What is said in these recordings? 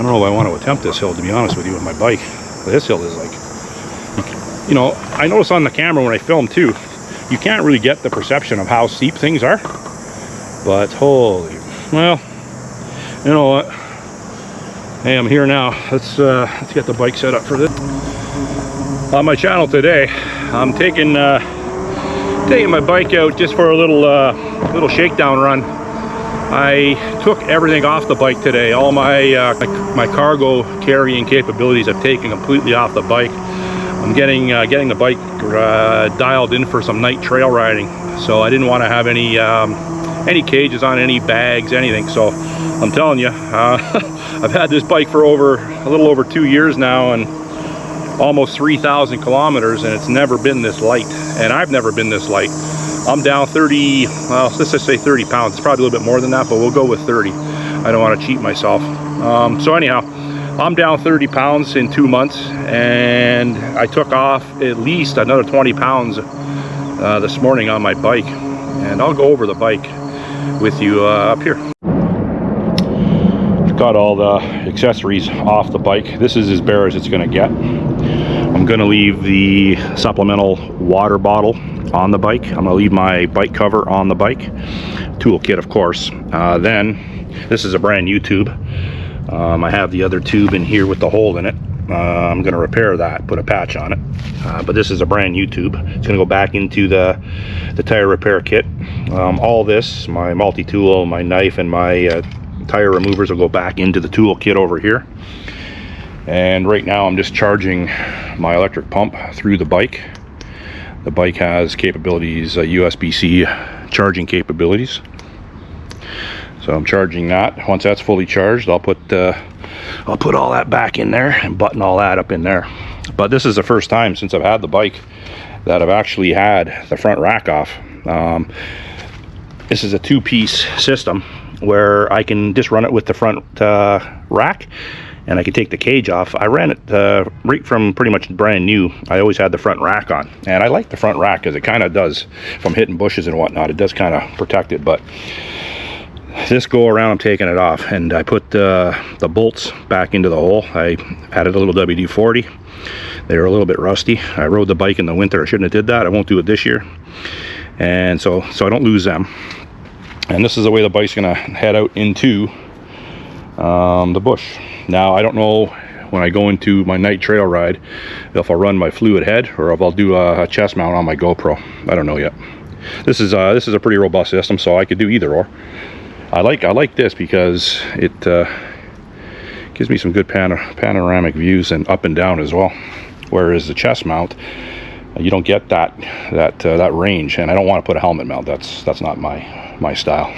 don't know if I want to attempt this hill, to be honest with you, with my bike. This hill is like, you know, I notice on the camera when I film too, you can't really get the perception of how steep things are. But holy, well, you know what? Hey, I'm here now. Let's get the bike set up for this. On my channel today, I'm taking my bike out just for a little shakedown run. I took everything off the bike today. All my my cargo carrying capabilities I've taken completely off the bike. I'm getting the bike dialed in for some night trail riding. So I didn't want to have any cages on, any bags, anything. So I'm telling you, I've had this bike for a little over 2 years now, and almost 3,000 kilometers, and it's never been this light, and I've never been this light. I'm down 30, well, let's just say 30 pounds. It's probably a little bit more than that, but we'll go with 30. I don't want to cheat myself. So anyhow, I'm down 30 pounds in 2 months, and I took off at least another 20 pounds this morning on my bike, and I'll go over the bike with you up here. Got all the accessories off the bike. This is as bare as it's going to get. I'm going to leave the supplemental water bottle on the bike. I'm going to leave my bike cover on the bike. Toolkit, of course. Then, this is a brand new tube. I have the other tube in here with the hole in it. I'm going to repair that, put a patch on it. But this is a brand new tube. It's going to go back into the tire repair kit. All this, my multi-tool, my knife, and my tire removers will go back into the tool kit over here. And right now I'm just charging my electric pump through the bike. The bike has capabilities, USB-C charging capabilities. So I'm charging that. Once that's fully charged, I'll put all that back in there and button all that up in there. But this is the first time since I've had the bike that I've actually had the front rack off. This is a two-piece system where I can just run it with the front rack, and I can take the cage off. I ran it right from pretty much brand new. I always had the front rack on, and I like the front rack because it kind of does, from hitting bushes and whatnot, it does kind of protect it. But this go around, I'm taking it off, and I put the bolts back into the hole. I added a little WD-40. They were a little bit rusty. I rode the bike in the winter. I shouldn't have did that. I won't do it this year, and so I don't lose them. And this is the way the bike's gonna head out into the bush. Now, I don't know when I go into my night trail ride if I'll run my fluid head or if I'll do a chest mount on my GoPro. I don't know yet. This is a pretty robust system, so I could do either or. I like this because it gives me some good panoramic views and up and down as well. Whereas the chest mount, you don't get that range, and I don't want to put a helmet mount. That's not my style.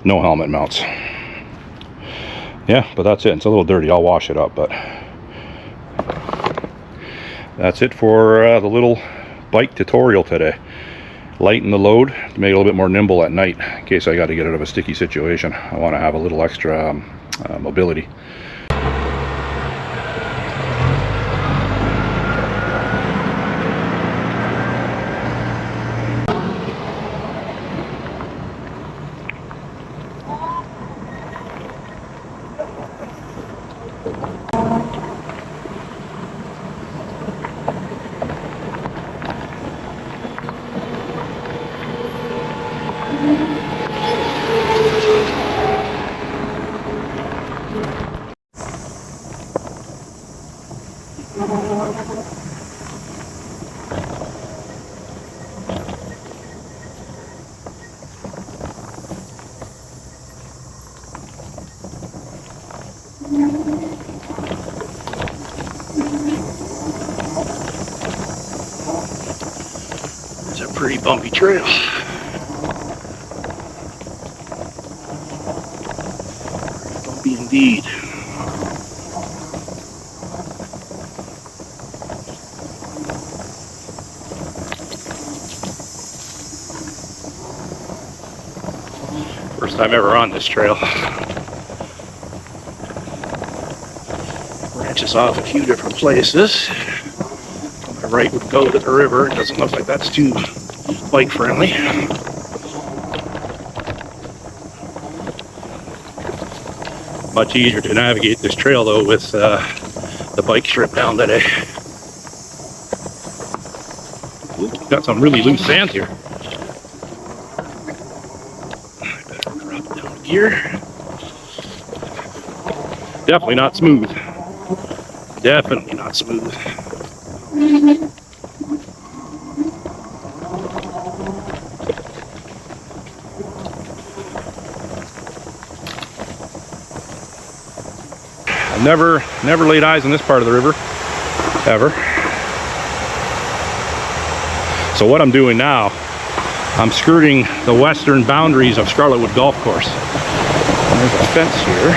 No helmet mounts. Yeah, but that's it. It's a little dirty. I'll wash it up, but that's it for the little bike tutorial today. Lighten the load to make it a little bit more nimble at night in case I got to get out of a sticky situation. I want to have a little extra mobility. It's a pretty bumpy trail. Bumpy indeed. First time ever on this trail. Branches off a few different places. My right would go to the river. It doesn't look like that's too bike friendly. Much easier to navigate this trail though with the bike strip down today. Ooh, got some really loose sand here. I better drop down gear. Definitely not smooth. Definitely not smooth. I've never laid eyes on this part of the river, ever. So what I'm doing now, I'm skirting the western boundaries of Scarletwood Golf Course. And there's a fence here.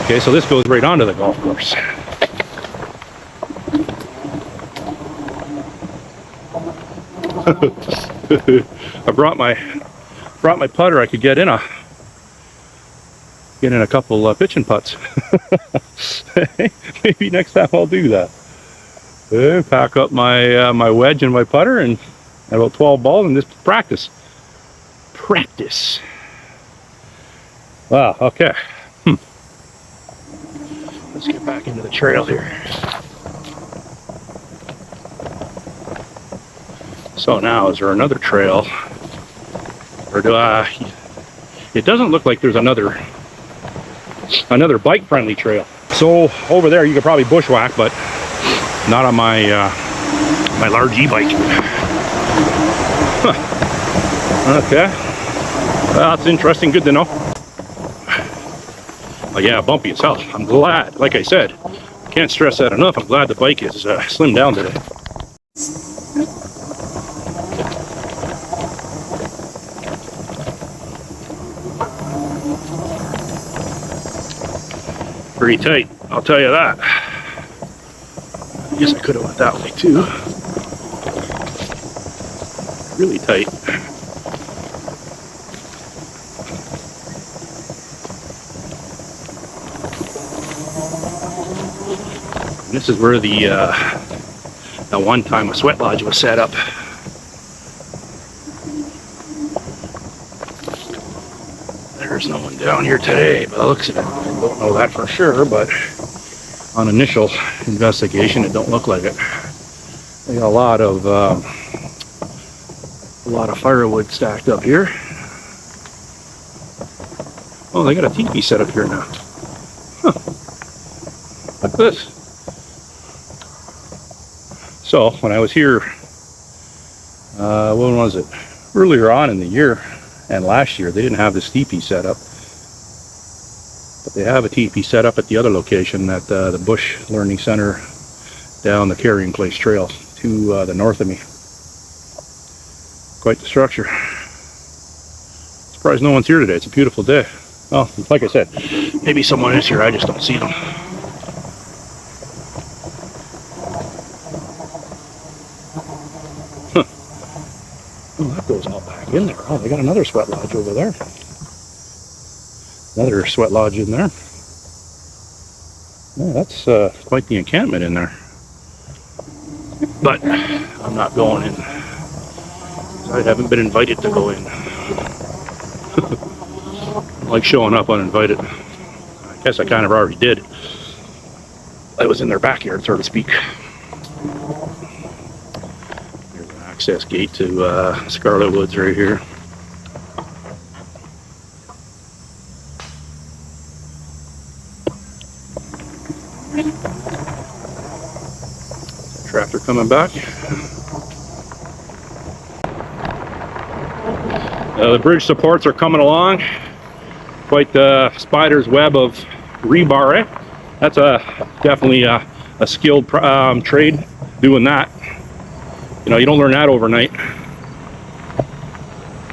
Okay, so this goes right onto the golf course. I brought my putter. I could get in a couple pitching putts. Maybe next time I'll do that. Pack up my my wedge and my putter and about 12 balls and just practice. Wow. Okay. Let's get back into the trail here. So now, is there another trail? Or do I... It doesn't look like there's another bike-friendly trail. So over there you could probably bushwhack, but not on my my large e-bike. Huh. Okay. Well, that's interesting. Good to know. But yeah, bumpy as hell. I'm glad, like I said, can't stress that enough. I'm glad the bike is slimmed down today. Pretty tight, I'll tell you that. I guess I could have went that way too. Really tight. And this is where the one time a sweat lodge was set up. There's no one down here today, by the looks of it. I don't know that for sure, but on initial investigation, it don't look like it. They got a lot of firewood stacked up here. Oh, they got a teepee set up here now. Huh. Look at this. So when I was here, when was it? Earlier on in the year and last year, they didn't have this teepee set up. But they have a teepee set up at the other location at the Bush Learning Center down the Carrying Place Trail to the north of me. Quite the structure. Surprised no one's here today. It's a beautiful day. Well, like I said, maybe someone is here. I just don't see them. Huh. Oh, that goes all back in there. Oh, they got another sweat lodge over there. Another sweat lodge in there. Yeah, that's quite the encampment in there. But I'm not going in. I haven't been invited to go in. Like showing up uninvited. I guess I kind of already did. I was in their backyard, so to speak. There's an access gate to Scarlet Woods right here. Tractor coming back. The bridge supports are coming along. Quite the spider's web of rebar, eh? That's definitely a skilled trade doing that. You know, you don't learn that overnight.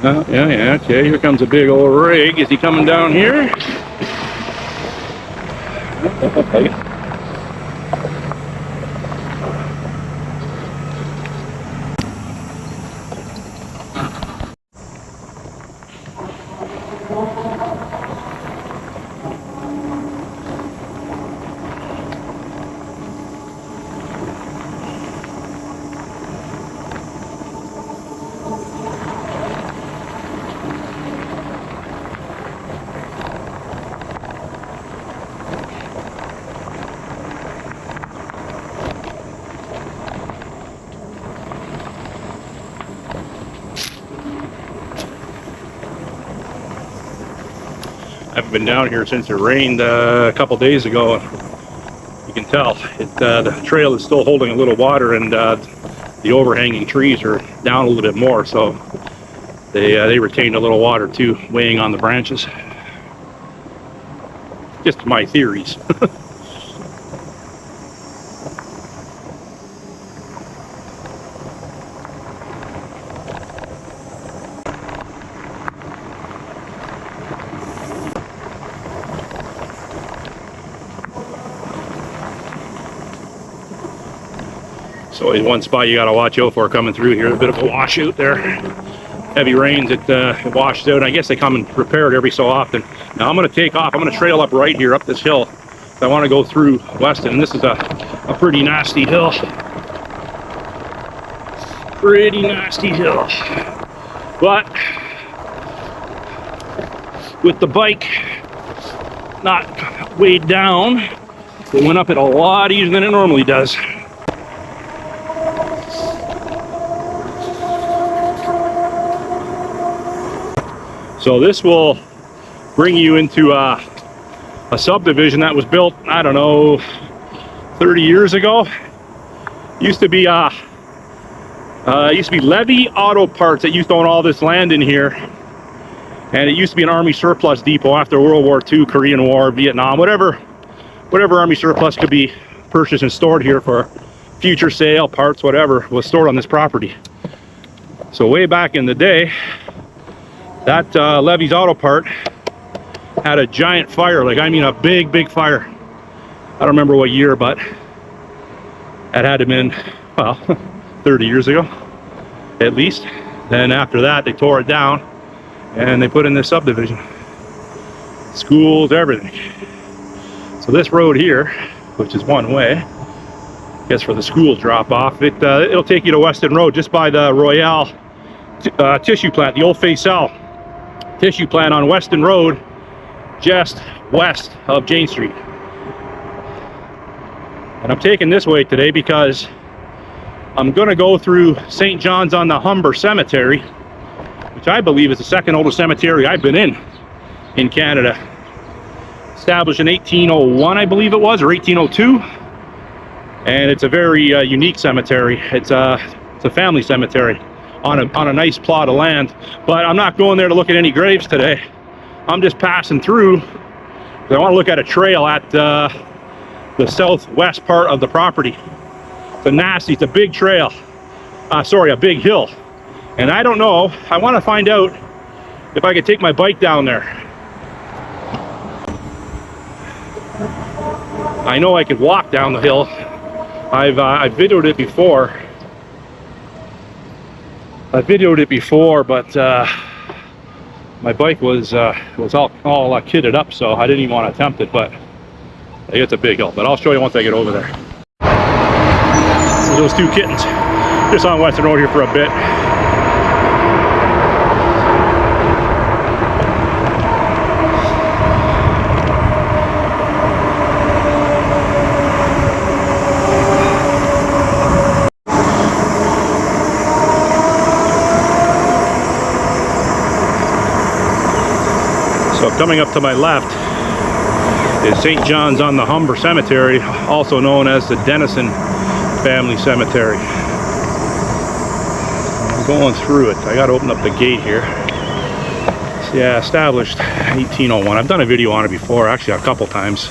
Yeah, okay, here comes a big old rig. Is he coming down here? Okay. Been down here since it rained a couple days ago. You can tell the trail is still holding a little water, and the overhanging trees are down a little bit more, so they retained a little water too, weighing on the branches. Just my theories. So one spot you gotta watch out for coming through here, a bit of a washout there. Heavy rains, it washes out. I guess they come and repair it every so often. Now I'm gonna take off. I'm gonna trail up right here, up this hill. I wanna go through Weston, and this is a pretty nasty hill. Pretty nasty hill. But with the bike not weighed down, it went up it a lot easier than it normally does. So this will bring you into a subdivision that was built, I don't know, 30 years ago. Used to be Levy Auto Parts that used to own all this land in here, and it used to be an Army surplus depot after World War II, Korean War, Vietnam, whatever Army surplus could be purchased and stored here for future sale, parts, whatever, was stored on this property. So way back in the day, that Levy's Auto Part had a giant fire, like I mean a big fire. I don't remember what year, but that had to have been, well, 30 years ago at least. Then after that they tore it down and they put in this subdivision, schools, everything. So this road here, which is one way, I guess for the school drop off, it'll take you to Weston Road, just by the Royale tissue plant, the old Faisal tissue plant on Weston Road, just west of Jane Street. And I'm taking this way today because I'm gonna go through St. John's on the Humber Cemetery, which I believe is the second oldest cemetery I've been in Canada. Established in 1801, I believe it was, or 1802. And it's a very unique cemetery. It's a family cemetery on a nice plot of land. But I'm not going there to look at any graves today. I'm just passing through because I want to look at a trail at the southwest part of the property. It's a big trail. Sorry, a big hill. And I don't know, I want to find out if I could take my bike down there. I know I could walk down the hill. I've videoed it before. But my bike was all kitted up, so I didn't even want to attempt it. But it's a big hill. But I'll show you once I get over there. Those two kittens, just on Weston Road here for a bit. So coming up to my left is St. John's on the Humber Cemetery, also known as the Denison Family Cemetery. I'm going through it. I got to open up the gate here. So yeah, established 1801. I've done a video on it before, actually a couple times.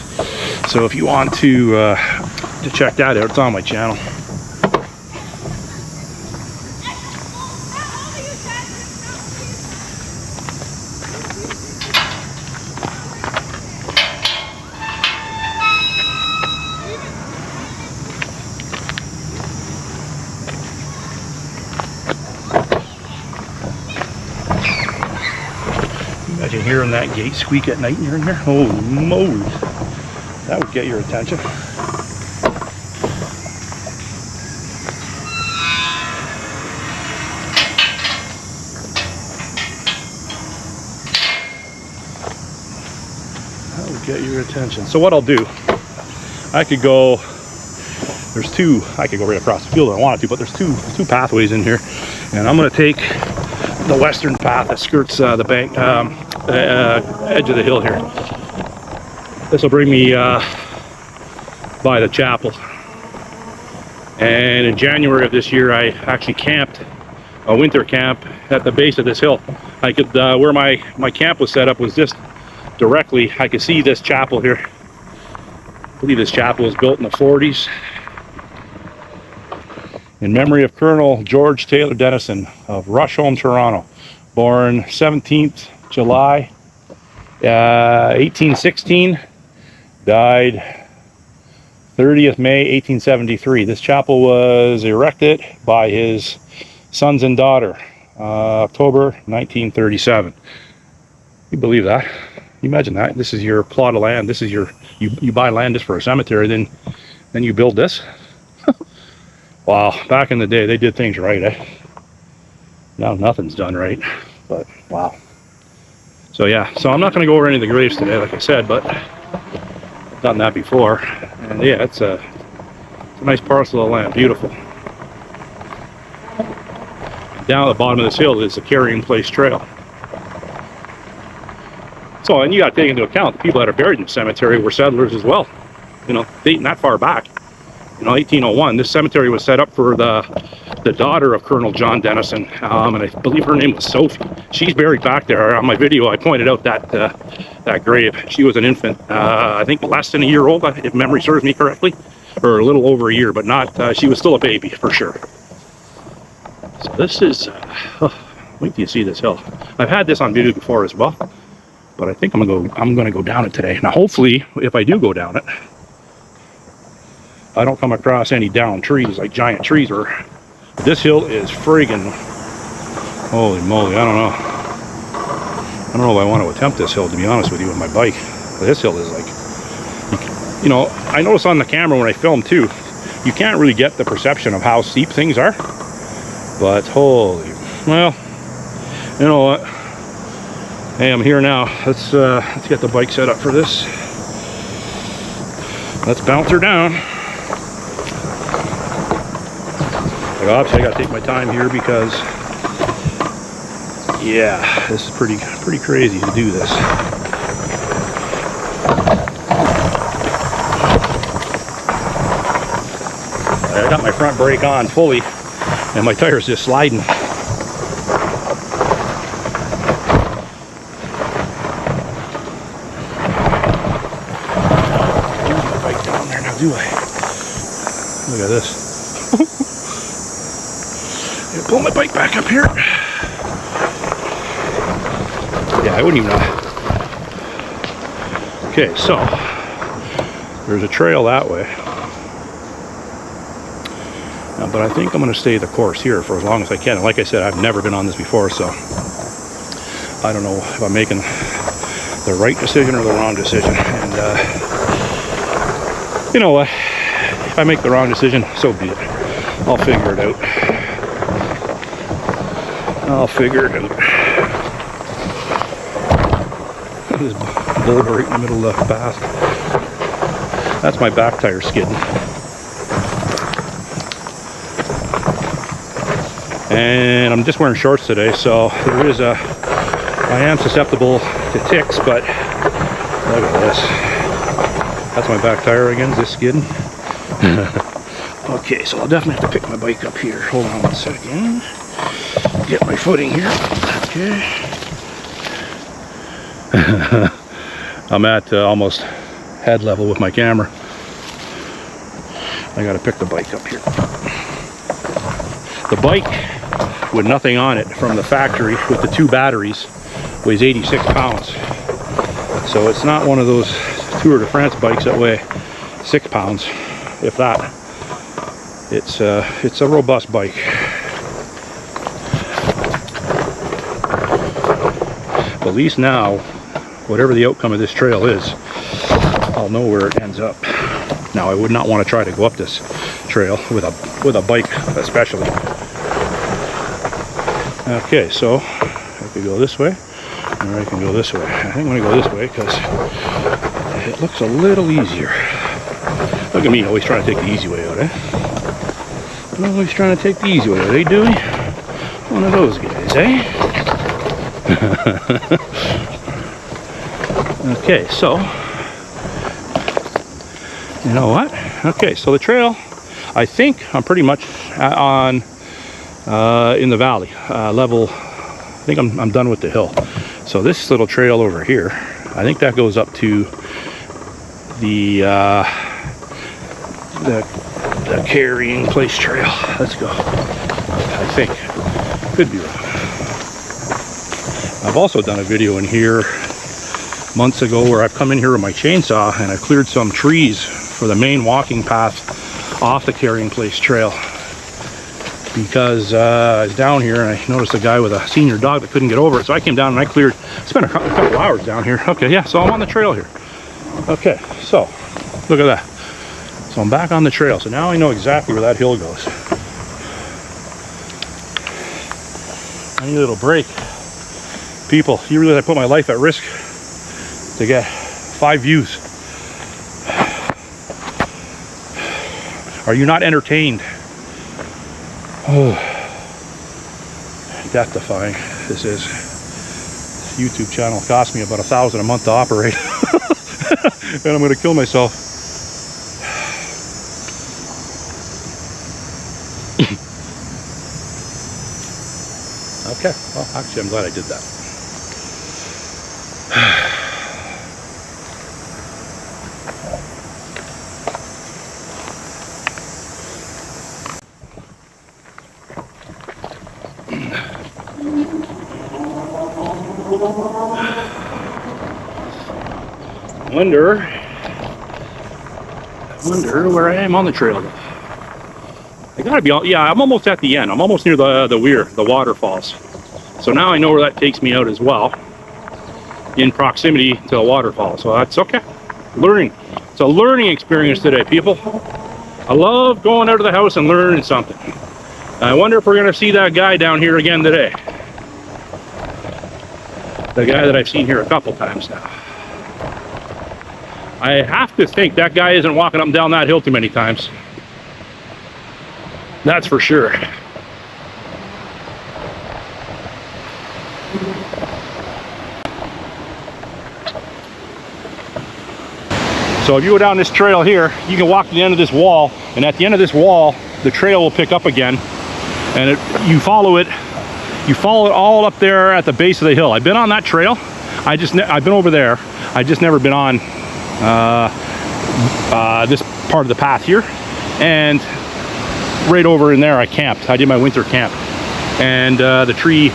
So if you want to check that out, it's on my channel. Imagine hearing that gate squeak at night and you're in here. Holy moly. That would get your attention. That would get your attention. So what I'll do, I could go right across the field if I wanted to, but there's two pathways in here. And I'm going to take the western path that skirts the bank, edge of the hill here. This will bring me by the chapel. And in January of this year, I actually camped a winter camp at the base of this hill. I could, where my camp was set up was just directly, I could see this chapel here. I believe this chapel was built in the 40s. In memory of Colonel George Taylor Dennison of Rusholme, Toronto. Born 17th July 1816. Died 30th May 1873. This chapel was erected by his sons and daughter, October 1937. You believe that? You imagine that? This is your plot of land. This is your, you buy land just for a cemetery, then you build this. Wow, back in the day they did things right, eh? Now nothing's done right, but wow. So yeah, so I'm not going to go over any of the graves today, like I said, but I've done that before. And yeah, it's a nice parcel of land, beautiful. And down at the bottom of this hill is the Carrying Place Trail. So, and you got to take into account the people that are buried in the cemetery were settlers as well. You know, dating that far back. You know, 1801. This cemetery was set up for the daughter of Colonel John Dennison, and I believe her name was Sophie. She's buried back there. On my video, I pointed out that grave. She was an infant, I think less than a year old, if memory serves me correctly, or a little over a year, but not. She was still a baby for sure. So this is. Wait till you see this hill. I've had this on video before as well. But I think I'm gonna go down it today. Now hopefully, if I do go down it, I don't come across any downed trees, like giant trees. Or this hill is friggin', holy moly, I don't know if I want to attempt this hill, to be honest with you, with my bike. This hill is like, you know, I notice on the camera when I film too, you can't really get the perception of how steep things are. But holy, well, you know what? Hey, I'm here now. Let's get the bike set up for this. Let's bounce her down. Like, obviously, I gotta take my time here because, yeah, this is pretty crazy to do this. I got my front brake on fully, and my tire's just sliding. Do I? Look at this. Pull my bike back up here. Yeah, I wouldn't even know. Okay, so there's a trail that way. But I think I'm going to stay the course here for as long as I can. And like I said, I've never been on this before, so I don't know if I'm making the right decision or the wrong decision. And you know what? If I make the wrong decision, so be it. I'll figure it out. I'll figure it out. This bulb right in the middle of the path. That's my back tire skidding. And I'm just wearing shorts today, so there is I am susceptible to ticks, but look at this. That's my back tire again, just skidding. Okay, so I'll definitely have to pick my bike up here. Hold on one second. Get my footing here. Okay. I'm at almost head level with my camera. I gotta pick the bike up here. The bike with nothing on it from the factory with the 2 batteries weighs 86 pounds. So it's not one of those Tour de France bikes that weigh 6 pounds, if that. It's a robust bike. But at least now, whatever the outcome of this trail is, I'll know where it ends up. Now, I would not want to try to go up this trail with a bike, especially. Okay, so I could go this way, or I can go this way. I think I'm going to go this way because it looks a little easier. Look at me, always trying to take the easy way out, eh? Always trying to take the easy way out, eh, Dewey? One of those guys, eh? Okay, so you know what? Okay, so the trail, I think I'm pretty much on in the valley level. I think I'm done with the hill. So this little trail over here, I think that goes up to the carrying place trail. Let's go. I think, could be wrong. I've also done a video in here months ago where I've come in here with my chainsaw and I've cleared some trees for the main walking path off the carrying place trail, because I was down here and I noticed a guy with a senior dog that couldn't get over it, so I came down and I cleared, spent a couple hours down here. Okay, yeah, so I'm on the trail here. Okay, so look at that. So I'm back on the trail, so now I know exactly where that hill goes. I need a little break. People, you realize I put my life at risk to get 5 views. Are you not entertained? Oh, death-defying this is. This YouTube channel cost me about $1,000 a month to operate. And I'm gonna kill myself. Okay, well, actually, I'm glad I did that. I wonder where I am on the trail. I gotta be, yeah, I'm almost at the end. I'm almost near the weir, the waterfalls. So now I know where that takes me out as well, in proximity to the waterfall. So that's okay. Learning. It's a learning experience today, people. I love going out of the house and learning something. I wonder if we're gonna see that guy down here again today. The guy that I've seen here a couple times now. I have to think that guy isn't walking up and down that hill too many times. That's for sure. So if you go down this trail here, you can walk to the end of this wall, and at the end of this wall, the trail will pick up again, and you follow it all up there at the base of the hill. I've been on that trail. I've been over there. I just never been on this part of the path here, and right over in there I camped. I did my winter camp, and the tree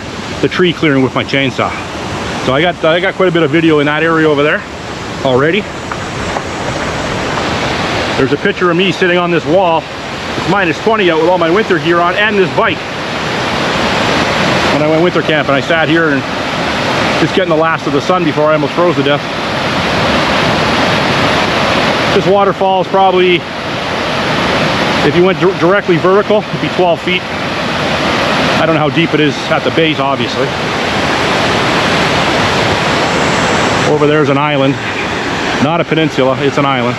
clearing with my chainsaw. So I got quite a bit of video in that area over there already. There's a picture of me sitting on this wall. It's -20 out with all my winter gear on and this bike when I went winter camp, and I sat here and just getting the last of the sun before I almost froze to death. This waterfall is probably, if you went directly vertical, it'd be 12 feet. I don't know how deep it is at the base, obviously. Over there's an island, not a peninsula, it's an island.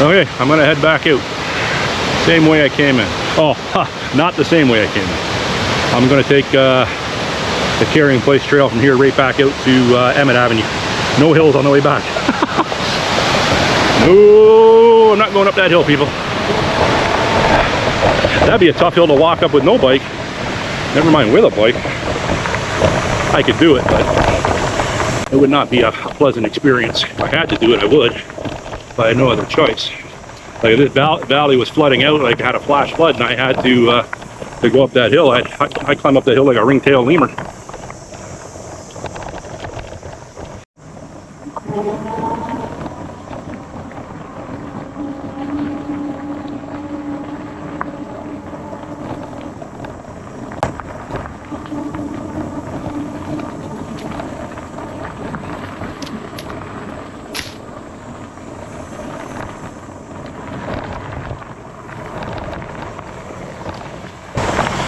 Okay, I'm gonna head back out. Same way I came in. Oh, not the same way I came in. I'm gonna take the carrying place trail from here right back out to Emmett Avenue. No hills on the way back. No, I'm not going up that hill, people. That'd be a tough hill to walk up with no bike. Never mind with a bike. I could do it, but it would not be a pleasant experience. If I had to do it, I would. But I had no other choice. Like, this valley was flooding out, like I had a flash flood, and I had to go up that hill. I climbed up that hill like a ring-tailed lemur.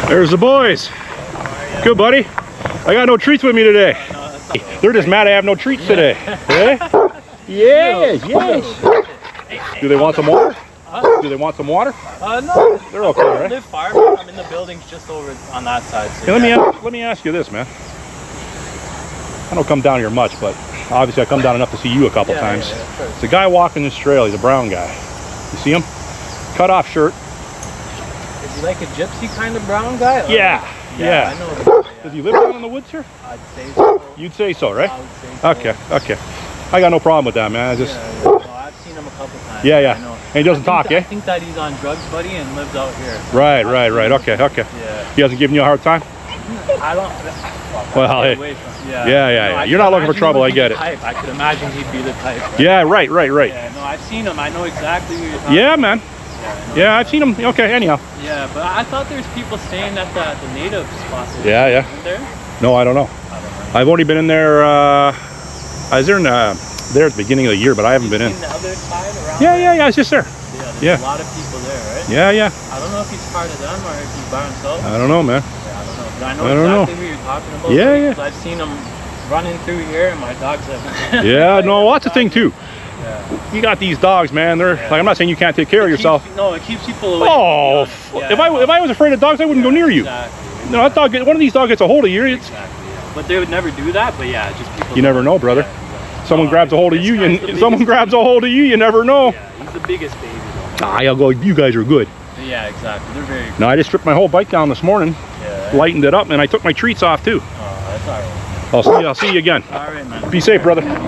There's the boys. Good, buddy. I got no treats with me today. That's They're just mad I have no treats today. Eh? Yes, yes. Do they want some water? Do they want some water? No. They're okay, right? I live far, but I'm in the buildings just over on that side. So Hey, let me ask you this, man. I don't come down here much, but obviously I come down enough to see you a couple times. Sure. It's a guy walking this trail. He's a brown guy. You see him? Cut off shirt. Is he like a gypsy kind of brown guy? Or? Yeah. I know him. Does he live down in the woods here? I'd say so. You'd say so, right? I would say so. Okay, okay. I got no problem with that, man. I just No, I've seen him a couple times. yeah. I know. And he doesn't talk, eh? I think that he's on drugs, buddy, and lives out here. Right. Okay. Yeah. He hasn't given you a hard time? I don't. Well, hey. Yeah. You're not looking for trouble. I get it. I could imagine he'd be the type. Right? Yeah, right. Yeah, no, I've seen him. I know exactly who you're talking Yeah, about. man. Yeah, I've seen him. Okay, anyhow. Yeah, but I thought there's people staying at the native spot. Yeah. Isn't there? No, I don't know. I don't know. I've only been in there. I was there there at the beginning of the year, but I haven't been in. The other side around Yeah. It's just there. There's a lot of people there, right? Yeah. I don't know if he's part of them or if he's by himself. I don't know, man. Yeah, I don't know. But I know I don't exactly who you're talking about. Yeah. Because I've seen him running through here, and my dogs have. Yeah, no, that's the thing too. Yeah. You got these dogs, man. They're like, I'm not saying you can't take care of yourself. No, it keeps people away. Oh, if I was afraid of dogs, I wouldn't go near you. Exactly. No, that dog, one of these dogs gets a hold of you. It's, Exactly. Yeah. But they would never do that. But yeah, just people. you never know, brother. Yeah. Someone grabs a hold of you, someone grabs a hold of you, you never know. Yeah, he's the biggest baby though. I'll go, you guys are good. Yeah, exactly. They're very good. No, I just stripped my whole bike down this morning, Yeah. lightened it up, and I took my treats off too. Oh, that's alright. I'll see you again. Alright, man. Be safe, brother. You too.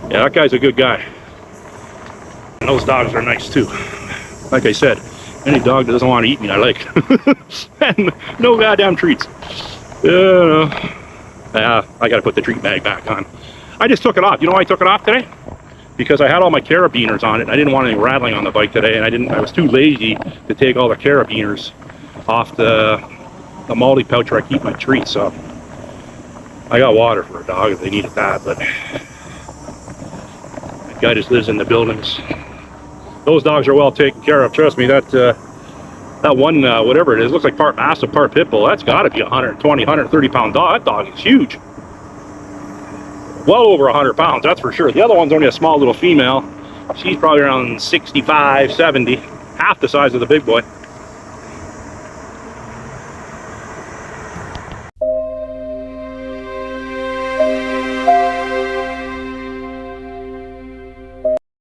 Yeah, that guy's a good guy. And those dogs are nice too. Like I said, any dog that doesn't want to eat me, I like. And no goddamn treats. I gotta put the treat bag back on. I just took it off. You know why I took it off today? Because I had all my carabiners on it. I didn't want any rattling on the bike today, and I was too lazy to take all the carabiners off the multi pouch where I keep my treats. So I got water for a dog if they needed that, but that guy just lives in the buildings. Those dogs are well taken care of. Trust me, that one, whatever it is, looks like part mastiff, part pit bull. That's got to be a 120, 130 pound dog. That dog is huge. Well over 100 pounds, that's for sure. The other one's only a small little female. She's probably around 65, 70, half the size of the big boy.